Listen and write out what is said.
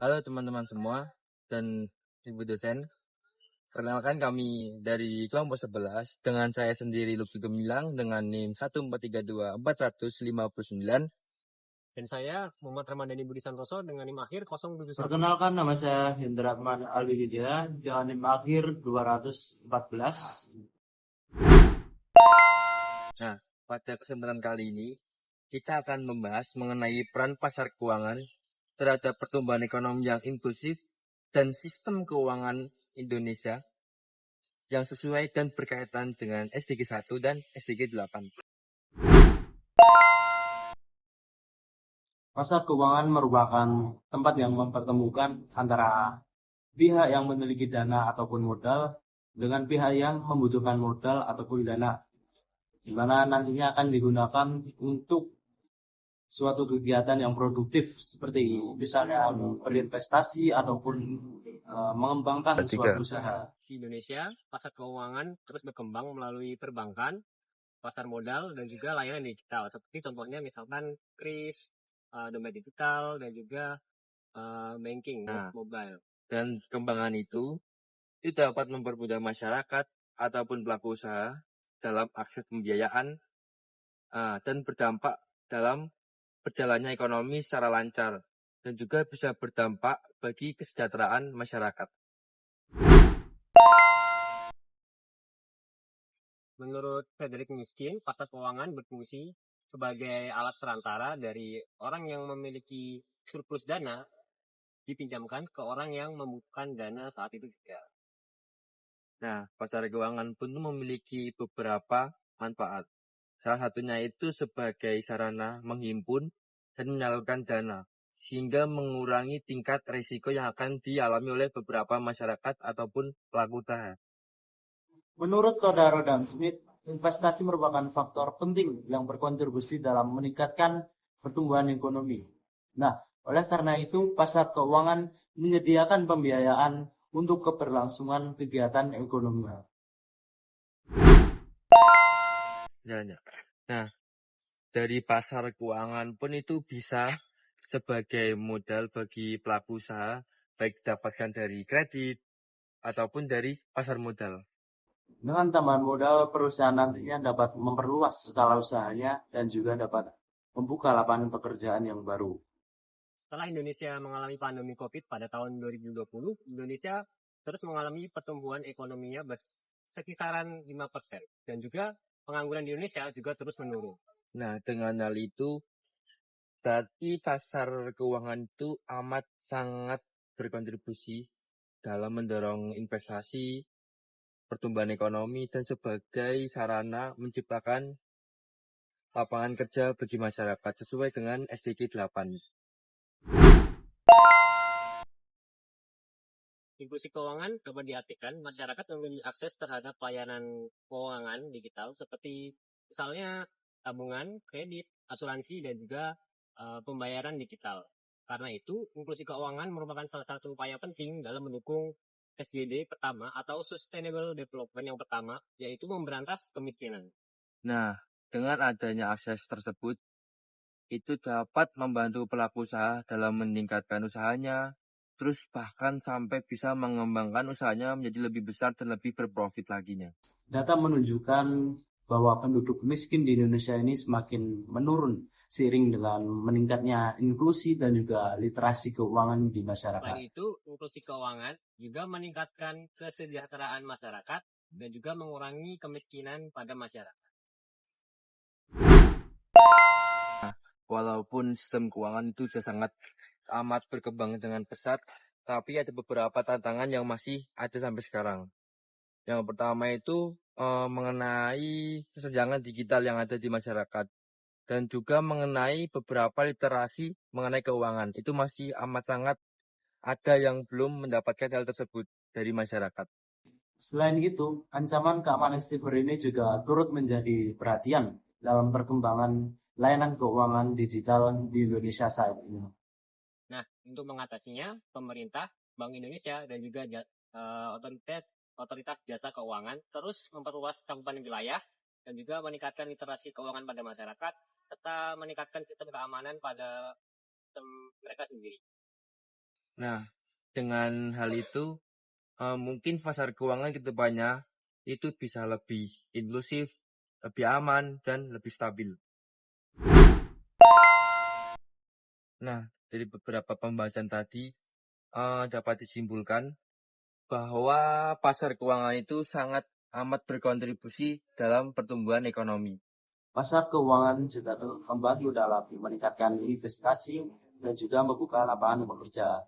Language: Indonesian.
Halo teman-teman semua dan Ibu dosen. Perkenalkan kami dari kelompok 11 dengan saya sendiri Lutfi Gemilang dengan NIM 1432459. Dan saya Muhammad Ramadhani Budi Santoso dengan NIM akhir 071. Perkenalkan, nama saya Hendra Ahmad Alwihidya dengan NIM akhir 214. Nah, pada kesempatan kali ini kita akan membahas mengenai peran pasar keuangan terhadap pertumbuhan ekonomi yang inklusif dan sistem keuangan Indonesia yang sesuai dan berkaitan dengan SDG 1 dan SDG 8. Pasar keuangan merupakan tempat yang mempertemukan antara pihak yang memiliki dana ataupun modal dengan pihak yang membutuhkan modal ataupun dana, di mana nantinya akan digunakan untuk suatu kegiatan yang produktif seperti misalnya berinvestasi ataupun mengembangkan suatu usaha. Di Indonesia, pasar keuangan terus berkembang melalui perbankan, pasar modal, dan juga layanan digital. Seperti contohnya misalkan KRIS, dompet digital, dan juga banking, mobile. Dan kembangan itu dapat mempermudah masyarakat ataupun pelaku usaha dalam akses pembiayaan dan berdampak dalam berjalannya ekonomi secara lancar dan juga bisa berdampak bagi kesejahteraan masyarakat. Menurut Frederick Mishkin, pasar keuangan berfungsi sebagai alat perantara dari orang yang memiliki surplus dana dipinjamkan ke orang yang membutuhkan dana saat itu juga. Nah, pasar keuangan pun memiliki beberapa manfaat. Salah satunya itu sebagai sarana menghimpun dan menyalurkan dana, sehingga mengurangi tingkat risiko yang akan dialami oleh beberapa masyarakat ataupun pelaku usaha. Menurut Todaro dan Smith, investasi merupakan faktor penting yang berkontribusi dalam meningkatkan pertumbuhan ekonomi. Nah, oleh karena itu, pasar keuangan menyediakan pembiayaan untuk keberlangsungan kegiatan ekonomi. Nah, dari pasar keuangan pun itu bisa sebagai modal bagi pelaku usaha, baik didapatkan dari kredit ataupun dari pasar modal. Dengan tambahan modal, perusahaan nantinya dapat memperluas skala usahanya dan juga dapat membuka lapangan pekerjaan yang baru. Setelah Indonesia mengalami pandemi COVID pada tahun 2020, Indonesia terus mengalami pertumbuhan ekonominya sekisaran 5%. Dan juga pengangguran di Indonesia juga terus menurun. Nah, dengan hal itu, berarti pasar keuangan itu amat sangat berkontribusi dalam mendorong investasi, pertumbuhan ekonomi, dan sebagai sarana menciptakan lapangan kerja bagi masyarakat sesuai dengan SDG 8. Inklusi keuangan dapat diartikan masyarakat memiliki akses terhadap pelayanan keuangan digital seperti misalnya tabungan, kredit, asuransi, dan juga pembayaran digital. Karena itu, inklusi keuangan merupakan salah satu upaya penting dalam mendukung SDG pertama atau Sustainable Development yang pertama, yaitu memberantas kemiskinan. Nah, dengan adanya akses tersebut, itu dapat membantu pelaku usaha dalam meningkatkan usahanya, terus bahkan sampai bisa mengembangkan usahanya menjadi lebih besar dan lebih berprofit laginya. Data menunjukkan bahwa penduduk miskin di Indonesia ini semakin menurun seiring dengan meningkatnya inklusi dan juga literasi keuangan di masyarakat. Selain itu, inklusi keuangan juga meningkatkan kesejahteraan masyarakat dan juga mengurangi kemiskinan pada masyarakat. Walaupun sistem keuangan itu sudah sangat amat berkembang dengan pesat, tapi ada beberapa tantangan yang masih ada sampai sekarang. Yang pertama itu mengenai kesenjangan digital yang ada di masyarakat. Dan juga mengenai beberapa literasi mengenai keuangan. Itu masih amat sangat ada yang belum mendapatkan hal tersebut dari masyarakat. Selain itu, ancaman keamanan siber ini juga turut menjadi perhatian dalam perkembangan layanan keuangan digital di Indonesia saat ini. Nah, untuk mengatasinya, pemerintah, Bank Indonesia, dan juga otoritas jasa keuangan terus memperluas cakupan wilayah dan juga meningkatkan literasi keuangan pada masyarakat, serta meningkatkan sistem keamanan pada sistem mereka sendiri. Nah, dengan hal itu mungkin pasar keuangan ke depannya itu bisa lebih inklusif, lebih aman, dan lebih stabil. Nah, dari beberapa pembahasan tadi dapat disimpulkan bahwa pasar keuangan itu sangat amat berkontribusi dalam pertumbuhan ekonomi. Pasar keuangan juga membantu dalam meningkatkan investasi dan juga membuka lapangan pekerjaan.